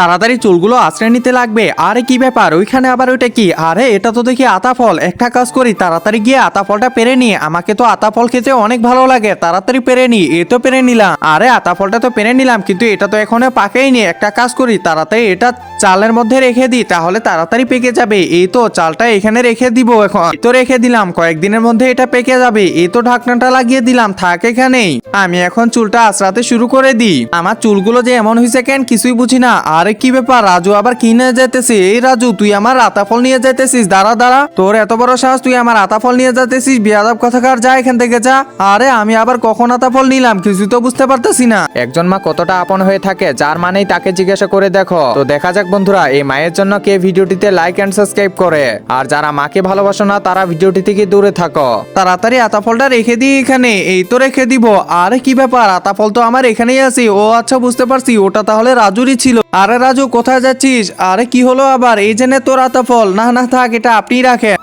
তাড়াতাড়ি চুলগুলো আঁচড়ে নিতে লাগবে। আরে কি ব্যাপার, ওইখানে আবার ওইটা কি? আরে এটা তো দেখি আতা ফল। একটা কাজ করি, তাড়াতাড়ি গিয়ে আতা ফলটা পেরে নি। আমাকে তো আতা ফল খেতে অনেক ভালো লাগে, তাড়াতাড়ি পেরে নি। এ তো পেরে নিলাম। আরে আতা ফলটা তো পেরে নিলাম, কিন্তু এটা তো এখনো পাকেইনি। একটা কাজ করি, তাড়াতাড়ি এটা চালের মধ্যে রেখে দিই, তাহলে তাড়াতাড়ি পেকে যাবে। এই তো চালটা এখানে রেখে দিব, এখন এই তো রেখে দিলাম। কয়েকদিনের মধ্যে এটা পেকে যাবে। এই তো ঢাকনাটা লাগিয়ে দিলাম, থাক এখানেই। আমি এখন চুলটা আঁচড়াতে শুরু করে দিই। আমার চুলগুলো যে এমন হয়েছে কেন কিছুই বুঝি না। আরে কি ব্যাপার, রাজু আবার কি নিয়ে যাইতেছে? এই রাজু, তুই আমার আতাফল নিয়ে যাইতেছিস? দাঁড়া দাঁড়া, তোর এত বড় সাহস, তুই আমার আতাফল নিয়ে যাইতেছিস? বেয়াদব কথাকার, যা এখান থেকে যা। আরে আমি আবার কখন আতাফল নিলাম কিছু তো বুঝতে পারতেছি না। একজন মা কতটা আপন হয়ে থাকে, যার মানেই তাকে জিজ্ঞাসা করে দেখো। তো দেখা যাক বন্ধুরা, এই মায়ের জন্য কে ভিডিওটিতে লাইক এন্ড সাবস্ক্রাইব করে। আর যারা মাকে ভালোবাসো না, তারা ভিডিওটি থেকে দূরে থাকো। তাড়াতাড়ি আতাফলটা রেখে দিই এখানে। এই তো রেখে দিব। আরে কি ব্যাপার, আতাফল তো আমার এখানেই আছে। ও আচ্ছা, বুঝতে পারছি, ওটা তাহলে রাজুরই ছিল। আরে রাজু, কোথায় যাচ্ছিস? আরে কি হলো আবার? এই জেনে তোর আতাফল? না না থাক, এটা আপনি রাখেন।